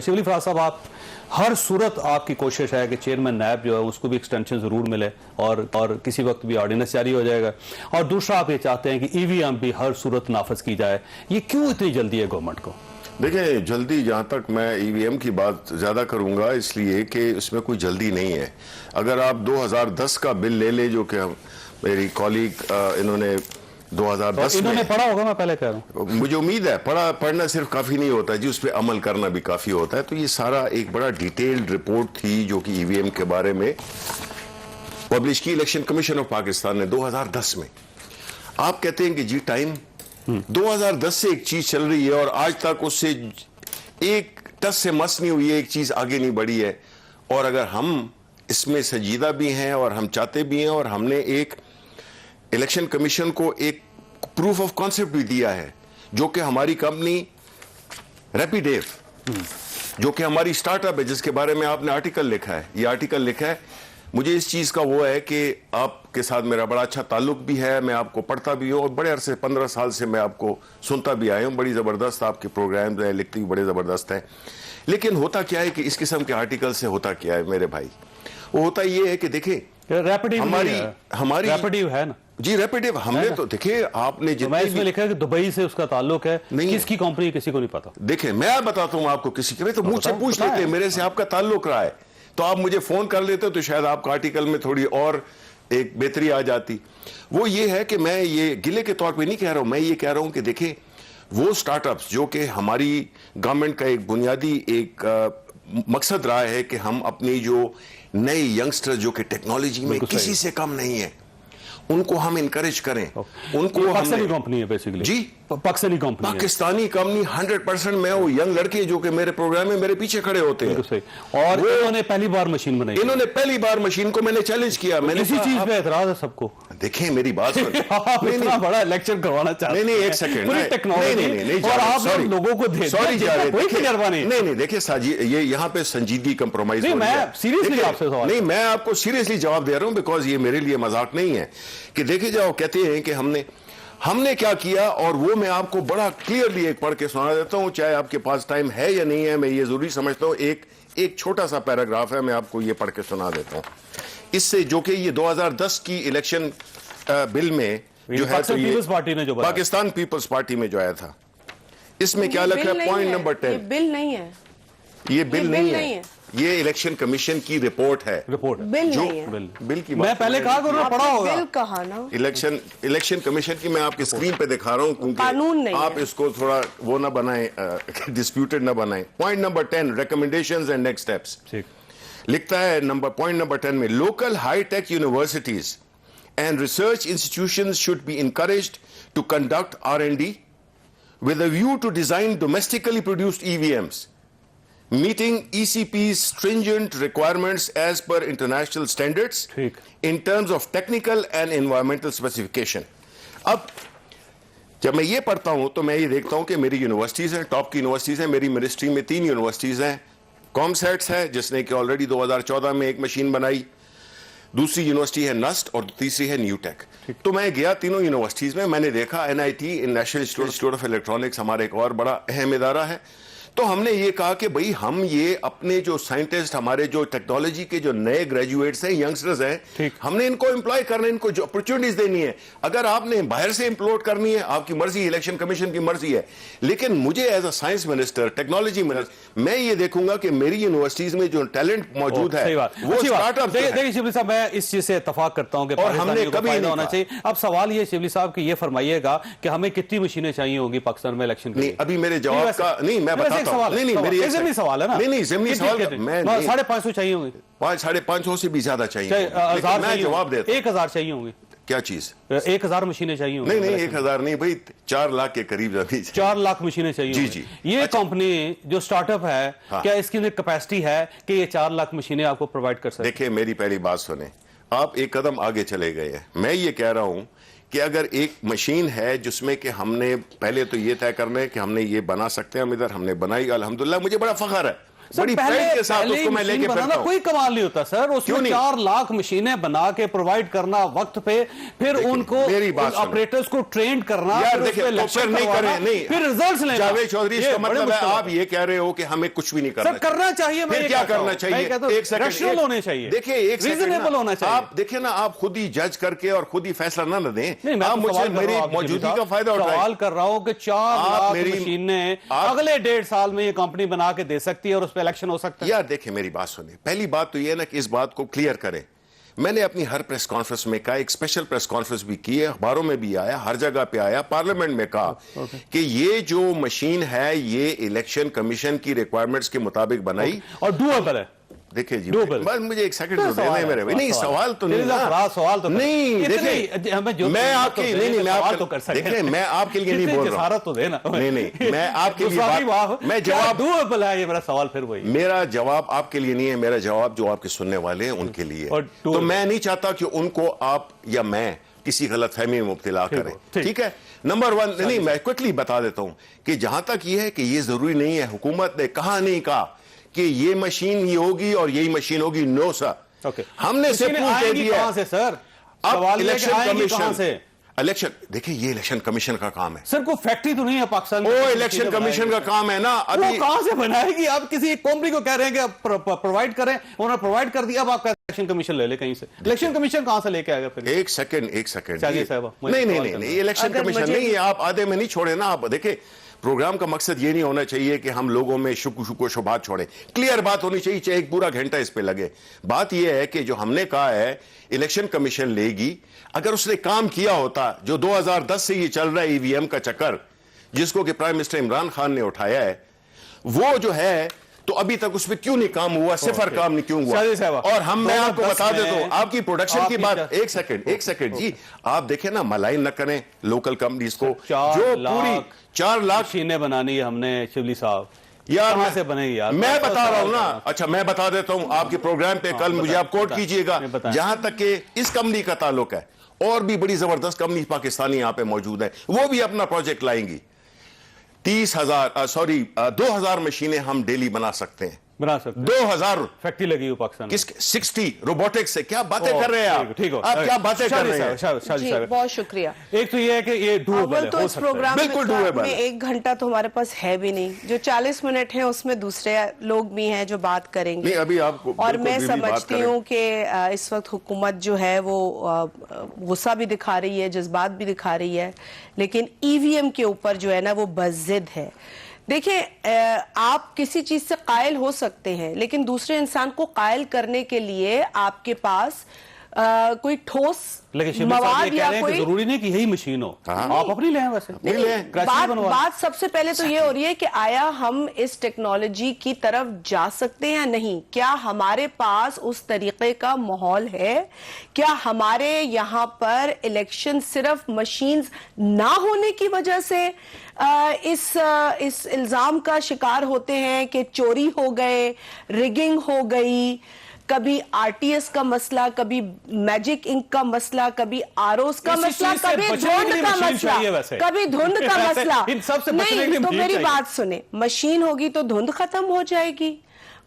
شبلی فراز صاحب، آپ ہر صورت آپ کی کوشش ہے کہ چیئرمین نیب جو ہے اس کو بھی ایکسٹینشن ضرور ملے اور کسی وقت بھی آرڈیننس جاری ہو جائے گا، اور دوسرا آپ یہ چاہتے ہیں کہ ای وی ایم بھی ہر صورت نافذ کی جائے. یہ کیوں اتنی جلدی ہے گورنمنٹ کو؟ دیکھیں جلدی جہاں تک میں ای وی ایم کی بات زیادہ کروں گا اس لیے کہ اس میں کوئی جلدی نہیں ہے. اگر آپ 2010 کا بل لے لیں جو کہ میری کالیگ انہوں نے 2010 انہوں نے پڑھا ہوگا، میں پہلے کہہ رہا ہوں. مجھے امید ہے پڑھنا صرف کافی نہیں ہوتا جی، اس پہ عمل کرنا بھی کافی ہوتا ہے. تو یہ سارا ایک بڑا ڈیٹیلڈ رپورٹ تھی جو کہ ای وی ایم کے بارے میں پبلش کی الیکشن کمیشن آف پاکستان نے 2010 میں. آپ کہتے ہیں کہ جی ٹائم 2010 سے ایک چیز چل رہی ہے اور آج تک اس سے ایک ٹس سے مس نہیں ہوئی ہے، ایک چیز آگے نہیں بڑھی ہے. اور اگر ہم اس میں سنجیدہ بھی ہیں اور ہم چاہتے بھی ہیں اور ہم نے ایک الیکشن کمیشن کو ایک پروف آف کانسیپٹ بھی دیا ہے جو کہ ہماری کمپنی ریپیڈیو جو کہ ہماری سٹارٹ اپ ہے جس کے بارے میں آپ نے آرٹیکل لکھا ہے، یہ آرٹیکل لکھا ہے. مجھے اس چیز کا وہ ہے کہ آپ کے ساتھ میرا بڑا اچھا تعلق بھی ہے، میں آپ کو پڑھتا بھی ہوں اور بڑے عرصے 15 سال سے میں آپ کو سنتا بھی آیا ہوں. بڑی زبردست آپ کے پروگرامز ہیں، لکھتے بھی بڑے زبردست ہیں. لیکن ہوتا کیا ہے کہ اس قسم کے آرٹیکل سے ہوتا کیا ہے میرے بھائی؟ وہ ہوتا یہ ہے کہ دیکھیں ہماری ریپیڈیو ہے نا جی ریپیڈیو ہم نے تو دیکھیں آپ نے میں اس میں لکھا ہے کہ دبئی سے اس کا تعلق ہے، کس کی کمپنی کسی کو نہیں پتا. دیکھیں میں بتاتا ہوں آپ کو، کسی کے تو مجھ سے پوچھ لیتے ہیں میرے سے آپ کا تعلق رہا ہے تو آپ مجھے فون کر لیتے تو شاید آپ کا آرٹیکل میں تھوڑی اور ایک بہتری آ جاتی. وہ یہ ہے کہ میں یہ گلے کے طور پہ نہیں کہہ رہا ہوں، میں یہ کہہ رہا ہوں کہ دیکھیں وہ سٹارٹ اپس جو کہ ہماری گورنمنٹ کا ایک بنیادی ایک مقصد رہا ہے کہ ہم اپنی جو نئے ینگسٹر جو کہ ٹیکنالوجی میں کسی سے کم نہیں ہے ان کو ہم انکریج کریں. ان کو پاکستانی کمپنی ہے بیسیکلی جی، پاکستانی کمپنی، پاکستانی کمپنی 100%. میں وہ ینگ لڑکے جو کہ میرے پروگرام میں میرے پیچھے کھڑے ہوتے ہیں اور انہوں نے پہلی بار مشین بنائی، انہوں نے پہلی بار مشین کو میں نے چیلنج کیا. میں نے اسی چیز پہ اعتراض ہے سب کو. دیکھیں میری بات آپ اتنا بڑا لیکچر کروانا چاہتے ہیں. نہیں ایک سیکنڈ، پوری ٹیکنالوجی اور آپ لوگوں کو سوری کوئی تجربہ نہیں. دیکھیں ساجی یہ یہاں پہ سنجیدگی کمپرومائز ہو رہی ہے. میں سیریسلی آپ سے سوال، نہیں میں آپ کو سیریسلی جواب دے رہا ہوں بیکاز یہ میرے لیے مذاق نہیں ہے کہ دیکھیں جاؤ کہتے ہیں کہ ہم نے کیا کیا اور وہ میں آپ کو بڑا کلیئرلی ایک پڑھ کے سنا دیتا ہوں، چاہے آپ کے پاس ٹائم ہے یا نہیں ہے. میں یہ ضروری سمجھتا ہوں ایک چھوٹا سا پیراگراف ہے، میں آپ کو یہ پڑھ کے سنا دیتا ہوں. اس سے جو کہ یہ 2010 کی الیکشن بل میں جو ہے تو یہ پاکستان پیپلز پارٹی میں جو آیا تھا، اس میں کیا لکھا ہے پوائنٹ نمبر 10. یہ بل نہیں ہے، یہ بل نہیں ہے، یہ الیکشن کمیشن کی رپورٹ ہے. بل نہیں ہے. بل کی میں پہلے کہا کہ انہوں نے پڑھا ہوگا. بل کہا نا، الیکشن کمیشن کی میں آپ کی اسکرین پہ دکھا رہا ہوں کیونکہ آپ اس کو تھوڑا وہ نہ بنائیں، ڈسپیوٹڈ نہ بنائیں. Point number 10 recommendations and next steps لکھتا ہے پوائنٹ نمبر 10 میں local high tech universities and research institutions should be encouraged to conduct R&D with a view to design domestically produced EVMs meeting ECP's stringent requirements as per international standards in terms of technical and environmental specification. اب جب میں یہ پڑھتا ہوں تو میں یہ دیکھتا ہوں کہ میری یونیورسٹیز ہیں، ٹاپ کی یونیورسٹیز ہیں. میری منسٹری میں 3 یونیورسٹیز ہیں. کام سیٹس ہے جس نے کہ آلریڈی 2014 میں ایک مشین بنائی، دوسری یونیورسٹی ہے نسٹ اور تیسری ہے نیو ٹیک. تو میں گیا تینوں یونیورسٹیز میں نے دیکھا NIT national institute of electronics ہمارا ایک اور بڑا اہم ادارہ ہے. تو ہم نے یہ کہا کہ بھئی ہم یہ اپنے جو سائنٹسٹ ہمارے جو ٹیکنالوجی کے جو نئے گریجویٹس ہیں، ینگسٹرز ہیں، ہم نے ان کو امپلائی کرنا، ان کو جو اپرچونٹیز دینی ہے. اگر آپ نے باہر سے امپلوڈ کرنی ہے آپ کی مرضی، الیکشن کمیشن کی مرضی ہے. لیکن مجھے as a science minister, technology minister, میں یہ دیکھوں گا کہ میری یونیورسٹیز میں جو ٹیلنٹ موجود ہے وہ اسٹارٹ اپ. دیکھیں شبلی صاحب، میں اس چیز سے اتفاق کرتا ہوں کہ پاکستانیوں کو فائدہ ہونا چاہیے. اب سوال یہ شبلی صاحب کہ یہ فرمائیے گا کہ ہمیں کتنی مشینیں چاہیے ہوگی پاکستان میں الیکشن کے لیے؟ ابھی میرے جواب کا نہیں، میں بتاتا ہوں. نہیں ضمنی سوال ہے نا. نہیں ضمنی سوال 550 چاہیے ہوں گے، 550 سے بھی زیادہ چاہیے. میں جواب دیتا ہوں 1000 چاہیے ہوں گے. کیا چیز؟ 1000 مشینیں چاہیے ہوں گی. نہیں 1000 نہیں بھائی، 4 لاکھ کے قریب. 4 لاکھ مشینیں چاہیے. جی یہ کمپنی جو سٹارٹ اپ ہے کیا اس کی کیپیسٹی ہے کہ یہ 4 لاکھ مشینیں آپ کو پرووائڈ کر سکے؟ دیکھیں میری پہلی بات سنیں، آپ ایک قدم آگے چلے گئے ہیں. میں یہ کہہ رہا ہوں کہ اگر ایک مشین ہے جس میں کہ ہم نے پہلے تو یہ طے کرنا ہے کہ ہم نے یہ بنا سکتے ہیں، ہم نے بنائی الحمدللہ، مجھے بڑا فخر ہے. बड़ी प्राइड के साथ उसको मैं लेके फिरता हूं। कोई कमाल नहीं होता सर, उसमें 4 लाख मशीनें बना के प्रोवाइड करना वक्त पे, फिर उनको ऑपरेटर्स को ट्रेन करना, यार देखिए लेक्चर नहीं करें, नहीं फिर रिजल्ट्स लेना। जावेद चौधरी, इसका मतलब है आप ये कह रहे हो कि हमें कुछ भी नहीं करना चाहिए। फिर क्या करना चाहिए? एक सेकंड होने चाहिए, देखिए एक रीजनेबल होना चाहिए। आप देखिए ना, आप खुद ही जज करके और खुद ही फैसला ना दें। आप मुझे मेरी मौजूदगी का फायदा उठाएं। सवाल कर रहा हूं कि 4 लाख मशीनें अगले 1.5 साल में ये कंपनी बना के दे सकती है और उस पर इलेक्शन हो सकता है। यार देखिए मेरी बात सुनिए, पहली बात तो ये ना कि इस बात को क्लियर करें। मैंने अपनी हर प्रेस कॉन्फ्रेंस में कहा, एक स्पेशल प्रेस कॉन्फ्रेंस भी की है, अखबारों में भी आया, हर जगह पे आया, पार्लियामेंट में कहा कि ये जो मशीन है ये इलेक्शन कमीशन की रिक्वायरमेंट्स के मुताबिक बनाई और डूएबल है। देखिए जी, बस मुझे एक सेकंड तो देना है मेरे भाई। नहीं सवाल तो नहीं, सवाल तो नहीं, देखिए मैं आपके नहीं, मैं आपके देखिए मैं आपके लिए नहीं बोल रहा हूं तो देना। नहीं, मैं आपके लिए मैं जवाब डूएबल है, ये मेरा सवाल फिर वही। मेरा जवाब आपके लिए नहीं है, मेरा जवाब जो आपके सुनने वाले हैं उनके लिए। तो मैं नहीं चाहता कि उनको आप या मैं किसी गलतफहमी में मुब्तला करें, ठीक है। नंबर 1, नहीं मैं क्विकली बता देता हूं कि जहां तक ये है कि ये जरूरी नहीं है, हुकूमत ने कहा नहीं कहा कि ये मशीन ही होगी और यही मशीन होगी। नो सर, हमने से प्रूव कर दिया। कहां से सर? अब इलेक्शन कमीशन से इलेक्शन, देखिए ये इलेक्शन कमीशन का काम है सर। कोई फैक्ट्री तो नहीं है पाकिस्तान में? वो इलेक्शन कमीशन का काम है ना। अभी कहां से बनाएगी? आप किसी एक कंपनी को कह रहे हैं कि आप प्रोवाइड करें, उन्होंने प्रोवाइड कर दिया, अब आप इलेक्शन कमीशन ले ले कहीं से। इलेक्शन कमीशन कहां से लेके आएगा फिर? एक सेकंड नहीं, इलेक्शन कमीशन नहीं, आप आधे में नहीं छोड़े ना। आप देखिए प्रोग्राम का मकसद ये नहीं होना चाहिए कि हम लोगों में शुको शुबात छोड़े, क्लियर बात होनी चाहिए, चाहे एक पूरा घंटा इस पे लगे। बात यह है कि जो हमने कहा है इलेक्शन कमीशन लेगी, अगर उसने काम किया होता जो 2010 से ये चल रहा है ईवीएम का चक्कर, जिसको कि प्राइम मिनिस्टर इमरान खान ने उठाया है, वो जो है तो अभी तक उस पर क्यों नहीं काम हुआ, सिफर काम नहीं क्यों हुआ। और मैं आपको बता देता हूं, आपकी प्रोडक्शन की बात, एक सेकंड जी, आप देखें ना, मलाइन न करें लोकल कंपनीज को जो पूरी 4 लाख मशीनें बनानी है हमने शिवली साहब। यार कहां से बनेगी यार? मैं बता रहा हूं ना। अच्छा मैं बता देता हूं, आपके प्रोग्राम पे कल मुझे आप कोट कीजिएगा, जहां तक कि इस कंपनी का ताल्लुक है, और भी बड़ी जबरदस्त कंपनी पाकिस्तानी यहां पे मौजूद है, वो भी अपना प्रोजेक्ट लाएंगी। 2000 मशीनें हम डेली बना सकते हैं। 2000 फैक्ट्री लगी हुई पाकिस्तान में। 60 रोबोटिक्स से क्या बातें कर रहे हैं आप? ठीक हो, आप क्या बातें कर रहे हैं? जी, बहुत शुक्रिया। एक तो ये है कि ये डूएबल है, तो इस प्रोग्राम बिल्कुल डूएबल है। 1 घंटा तो हमारे पास है भी नहीं, जो 40 मिनट है उसमें दूसरे लोग भी हैं जो बात करेंगे। नहीं अभी आपको, और मैं समझती हूँ कि इस वक्त हुकूमत जो है वो गुस्सा भी दिखा रही है, जज्बात भी दिखा रही है, लेकिन ईवीएम के ऊपर जो है ना वो बज़िद है। देखिए, आप किसी चीज से कायल हो सकते हैं, लेकिन दूसरे इंसान को कायल करने के लिए आपके पास कोई ठोस मवाद या कोई, जरूरी नहीं कि यही मशीन हो, आप अपनी लें वैसे। बात सबसे पहले तो ये हो रही है कि आया हम इस टेक्नोलॉजी की तरफ जा सकते हैं या नहीं? क्या हमारे पास उस तरीके का माहौल है? क्या हमारे यहाँ पर इलेक्शन सिर्फ मशीन्स ना होने की वजह से इस इल्जाम का शिकार होते हैं कि चोरी हो गए, रिगिंग हो गई, कभी आरटीएस का मसला, कभी मैजिक इंक का मसला, कभी आरओस का मसला, कभी धुंध का मसला, कभी धुंध का मसला। नहीं तो मेरी बात सुने, मशीन होगी तो धुंध खत्म हो जाएगी,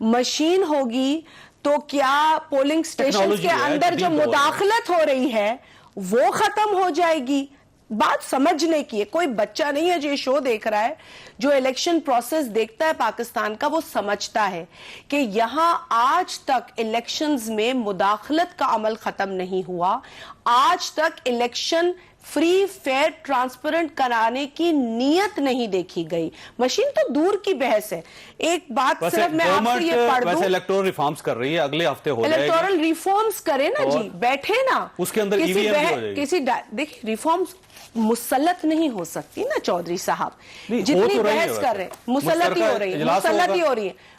मशीन होगी तो क्या पोलिंग स्टेशन के अंदर जो मुदाखलत हो रही है वो खत्म हो जाएगी? बात समझने की है। कोई बच्चा नहीं है जो ये शो देख रहा है, जो इलेक्शन प्रोसेस देखता है पाकिस्तान का, वो समझता है कि यहां आज तक इलेक्शंस में मुदाखलत का अमल खत्म नहीं हुआ, आज तक इलेक्शन फ्री फेयर ट्रांसपेरेंट कराने की नीयत नहीं देखी गई। मशीन तो दूर की बहस है। एक बात सिर्फ मैं आपसे ये पढ़ दूं, इलेक्टोरल रिफॉर्म्स कर रही है, अगले हफ्ते हो जाएगा। इलेक्टोरल रिफॉर्म्स करे ना जी, बैठे ना उसके अंदर किसी देखिए रिफॉर्म्स मुसल्लत नहीं हो सकती ना चौधरी साहब, जितनी बहस कर रहे हैं मुसल्लत ही हो रही है,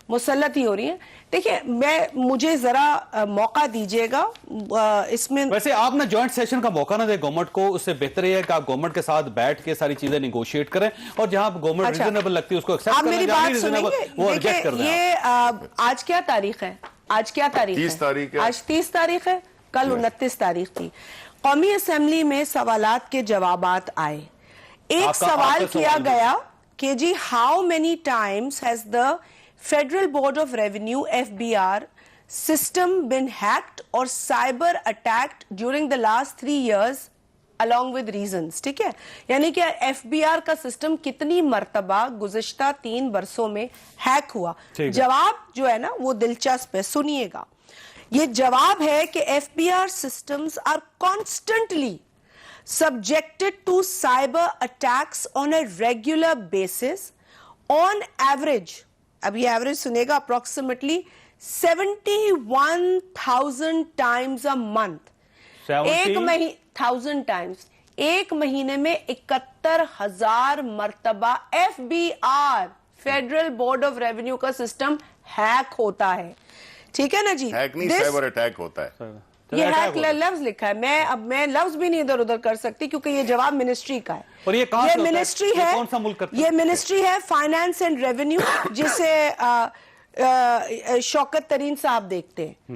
मुसल्लत ही हो रही है। देखिए मुझे जरा मौका दीजिएगा इसमें। वैसे आप ना जॉइंट सेशन का मौका ना दे गवर्नमेंट को, उससे बेहतर है कि आप गवर्नमेंट के साथ बैठ के सारी चीजें निगोशिएट करें, और जहां गवर्नमेंट रिजनेबल लगती है उसको एक्सेप्ट करें, मेरी बात सुनेंगे। वो रिजेक्ट कर दें। ये आज क्या तारीख है? आज क्या तारीख है? 30 तारीख है। आज 30 तारीख है, कल 29 तारीख थी। कौमी असेंबली में सवालात के जवाबात आए। एक सवाल किया गया कि जी how many times has the Federal Board of Revenue, FBR, system been hacked or cyber attacked during the last 3 years along with reasons, ठीक है? यानी कि FBR का सिस्टम कितनी मर्तबा गुज़िश्ता 3 बरसों में हैक हुआ? जवाब जो है ना वो दिलचस्प है, सुनिएगा। ये जवाब है कि FBR systems are constantly subjected to cyber attacks on a regular basis, on average, अब ये एवरेज सुनेगा, approximately 71,000 times a month. 1,000 times. एक महीने में 71,000 मर्तबा FBR, federal board of revenue का सिस्टम हैक होता है। ठीक है ना जी? हैक नहीं, साइबर अटैक होता है। ये हैक लफ्ज लिखा है, मैं लफ्ज भी नहीं इधर उधर कर सकती क्योंकि ये जवाब मिनिस्ट्री का है। और ये मिनिस्ट्री है, कौन सा मुल्क करता है? ये मिनिस्ट्री है फाइनेंस एंड रेवेन्यू, जिसे शौकत तरीन साहब देखते हैं।